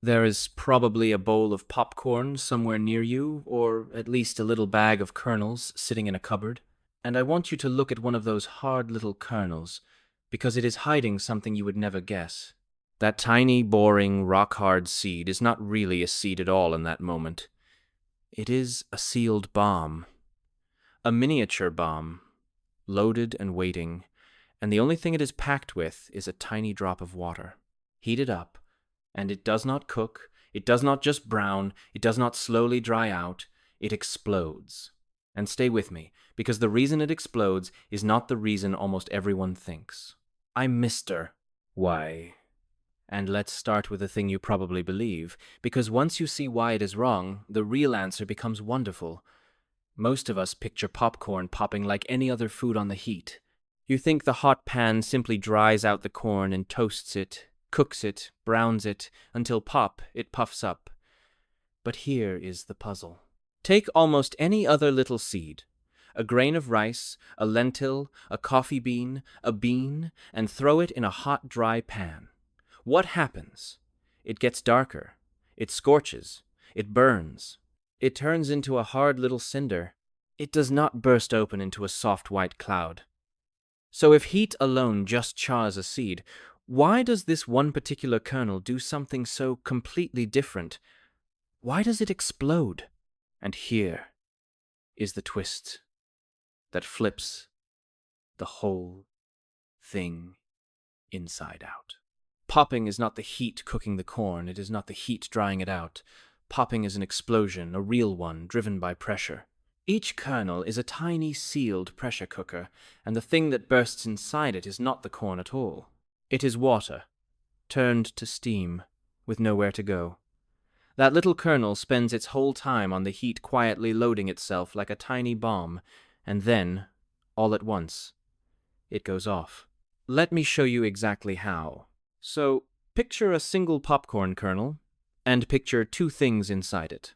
There is probably a bowl of popcorn somewhere near you, or at least a little bag of kernels sitting in a cupboard. And I want you to look at one of those hard little kernels, because it is hiding something you would never guess. That tiny, boring, rock-hard seed is not really a seed at all in that moment. It is a sealed bomb. A miniature bomb, loaded and waiting, and the only thing it is packed with is a tiny drop of water. Heat it up, and it does not cook, it does not just brown, it does not slowly dry out, it explodes. And stay with me, because the reason it explodes is not the reason almost everyone thinks. I'm Mr. Why? And let's start with the thing you probably believe, because once you see why it is wrong, the real answer becomes wonderful. Most of us picture popcorn popping like any other food on the heat. You think the hot pan simply dries out the corn and toasts it, cooks it, browns it, until pop, it puffs up. But here is the puzzle. Take almost any other little seed, a grain of rice, a lentil, a coffee bean, a bean, and throw it in a hot, dry pan. What happens? It gets darker. It scorches. It burns. It turns into a hard little cinder. It does not burst open into a soft white cloud. So if heat alone just chars a seed, why does this one particular kernel do something so completely different? Why does it explode? And here is the twist that flips the whole thing inside out. Popping is not the heat cooking the corn, it is not the heat drying it out. Popping is an explosion, a real one, driven by pressure. Each kernel is a tiny sealed pressure cooker, and the thing that bursts inside it is not the corn at all. It is water, turned to steam, with nowhere to go. That little kernel spends its whole time on the heat quietly loading itself like a tiny bomb, and then, all at once, it goes off. Let me show you exactly how. So, picture a single popcorn kernel, and picture two things inside it.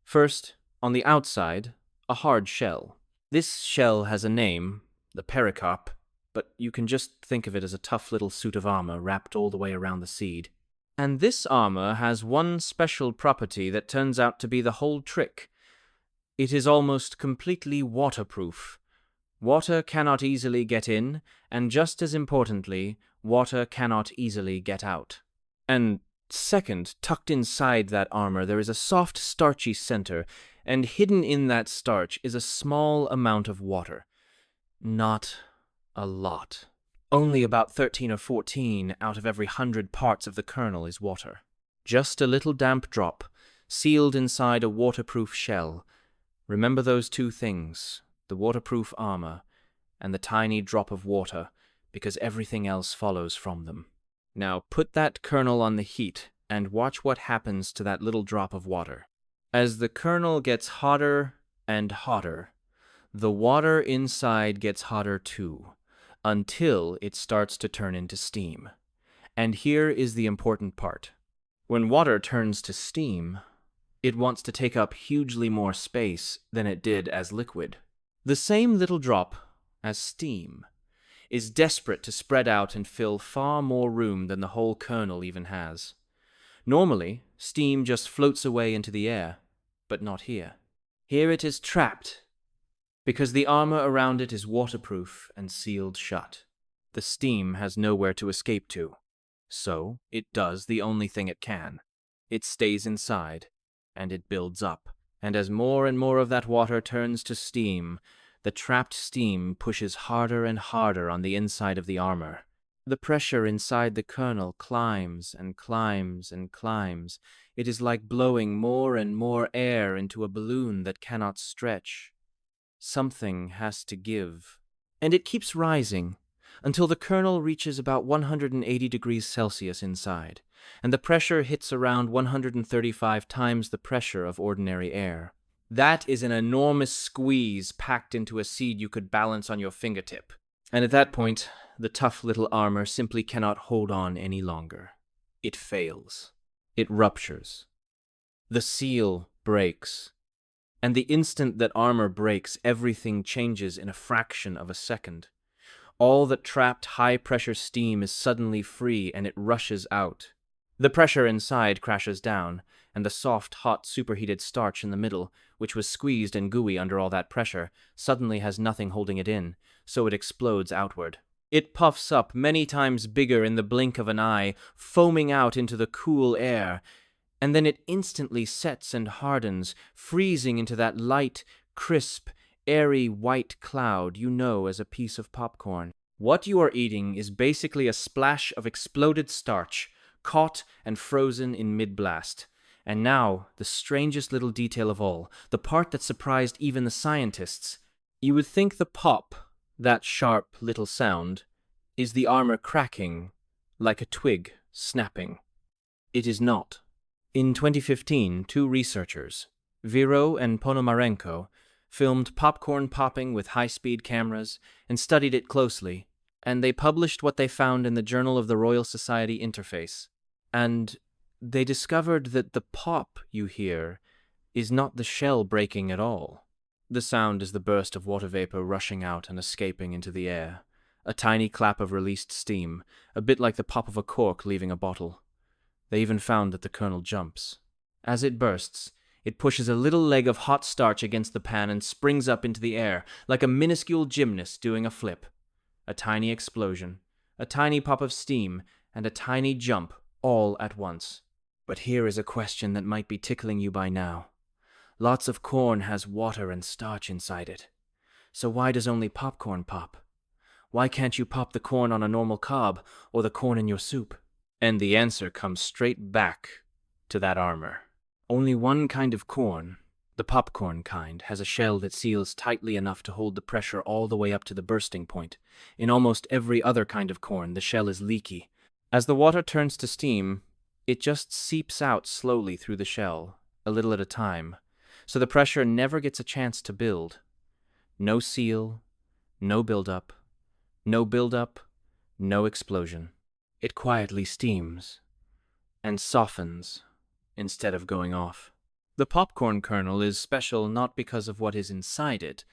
First, on the outside, a hard shell. This shell has a name, the pericarp, but you can just think of it as a tough little suit of armor wrapped all the way around the seed. And this armor has one special property that turns out to be the whole trick. It is almost completely waterproof. Water cannot easily get in, and just as importantly, water cannot easily get out. And second, tucked inside that armor, there is a soft, starchy center, and hidden in that starch is a small amount of water. Not a lot. Only about 13 or 14 out of every 100 parts of the kernel is water. Just a little damp drop, sealed inside a waterproof shell. Remember those two things, the waterproof armor and the tiny drop of water, because everything else follows from them. Now put that kernel on the heat and watch what happens to that little drop of water. As the kernel gets hotter and hotter, the water inside gets hotter too, until it starts to turn into steam. And here is the important part. When water turns to steam, it wants to take up hugely more space than it did as liquid. The same little drop, as steam, is desperate to spread out and fill far more room than the whole kernel even has. Normally, steam just floats away into the air, but not here. Here it is trapped, because the armor around it is waterproof and sealed shut. The steam has nowhere to escape to, so it does the only thing it can. It stays inside, and it builds up. And as more and more of that water turns to steam, the trapped steam pushes harder and harder on the inside of the armor. The pressure inside the kernel climbs and climbs and climbs. It is like blowing more and more air into a balloon that cannot stretch. Something has to give. And it keeps rising until the kernel reaches about 180 degrees Celsius inside, and the pressure hits around 135 times the pressure of ordinary air. That is an enormous squeeze packed into a seed you could balance on your fingertip. And at that point, the tough little armor simply cannot hold on any longer. It fails. It ruptures. The seal breaks. And the instant that armor breaks, everything changes in a fraction of a second. All that trapped high-pressure steam is suddenly free, and it rushes out. The pressure inside crashes down, and the soft, hot, superheated starch in the middle, which was squeezed and gooey under all that pressure, suddenly has nothing holding it in, so it explodes outward. It puffs up many times bigger in the blink of an eye, foaming out into the cool air, and then it instantly sets and hardens, freezing into that light, crisp, airy white cloud you know as a piece of popcorn. What you are eating is basically a splash of exploded starch, caught and frozen in mid-blast. And now, the strangest little detail of all, the part that surprised even the scientists. You would think the pop, that sharp little sound, is the armor cracking, like a twig snapping. It is not. In 2015, two researchers, Viro and Ponomarenko, filmed popcorn popping with high-speed cameras and studied it closely, and they published what they found in the Journal of the Royal Society Interface. And they discovered that the pop you hear is not the shell breaking at all. The sound is the burst of water vapor rushing out and escaping into the air, a tiny clap of released steam, a bit like the pop of a cork leaving a bottle. They even found that the kernel jumps. As it bursts, it pushes a little leg of hot starch against the pan and springs up into the air, like a minuscule gymnast doing a flip. A tiny explosion, a tiny pop of steam, and a tiny jump all at once. But here is a question that might be tickling you by now. Lots of corn has water and starch inside it. So why does only popcorn pop? Why can't you pop the corn on a normal cob or the corn in your soup? And the answer comes straight back to that armor. Only one kind of corn, the popcorn kind, has a shell that seals tightly enough to hold the pressure all the way up to the bursting point. In almost every other kind of corn, the shell is leaky. As the water turns to steam, it just seeps out slowly through the shell, a little at a time, so the pressure never gets a chance to build. No seal, no buildup, no explosion. It quietly steams and softens instead of going off. The popcorn kernel is special not because of what is inside it,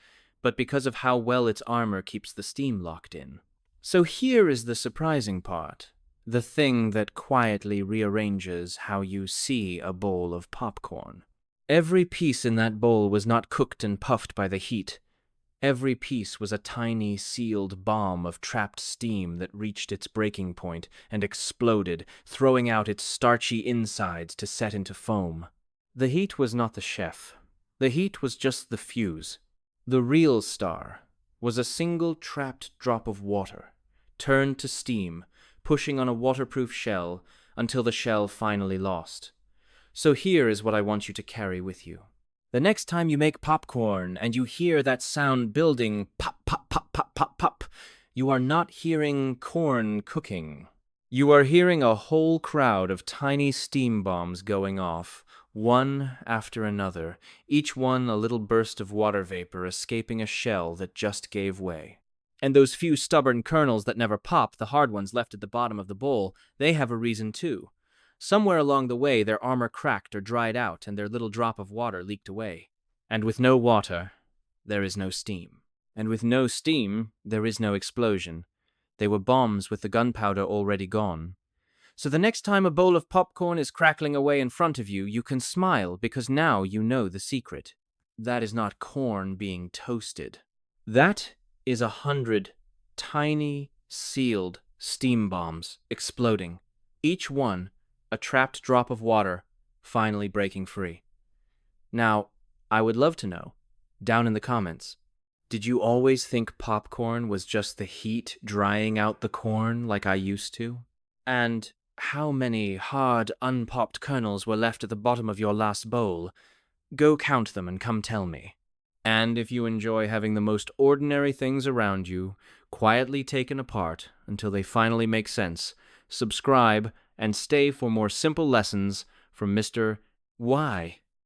but because of how well its armor keeps the steam locked in. So here is the surprising part, the thing that quietly rearranges how you see a bowl of popcorn. Every piece in that bowl was not cooked and puffed by the heat. Every piece was a tiny, sealed bomb of trapped steam that reached its breaking point and exploded, throwing out its starchy insides to set into foam. The heat was not the chef. The heat was just the fuse. The real star was a single trapped drop of water, turned to steam, pushing on a waterproof shell until the shell finally lost. So here is what I want you to carry with you. The next time you make popcorn and you hear that sound building, pop, pop, pop, pop, pop, pop, you are not hearing corn cooking. You are hearing a whole crowd of tiny steam bombs going off, one after another, each one a little burst of water vapor escaping a shell that just gave way. And those few stubborn kernels that never pop, the hard ones left at the bottom of the bowl, they have a reason too. Somewhere along the way, their armor cracked or dried out, and their little drop of water leaked away. And with no water, there is no steam. And with no steam, there is no explosion. They were bombs with the gunpowder already gone. So the next time a bowl of popcorn is crackling away in front of you, you can smile because now you know the secret. That is not corn being toasted. That is 100 tiny, sealed steam bombs exploding, each one a trapped drop of water finally breaking free. Now, I would love to know, down in the comments, did you always think popcorn was just the heat drying out the corn like I used to? And how many hard, unpopped kernels were left at the bottom of your last bowl? Go count them and come tell me. And if you enjoy having the most ordinary things around you quietly taken apart until they finally make sense, subscribe and stay for more simple lessons from Mr. Why?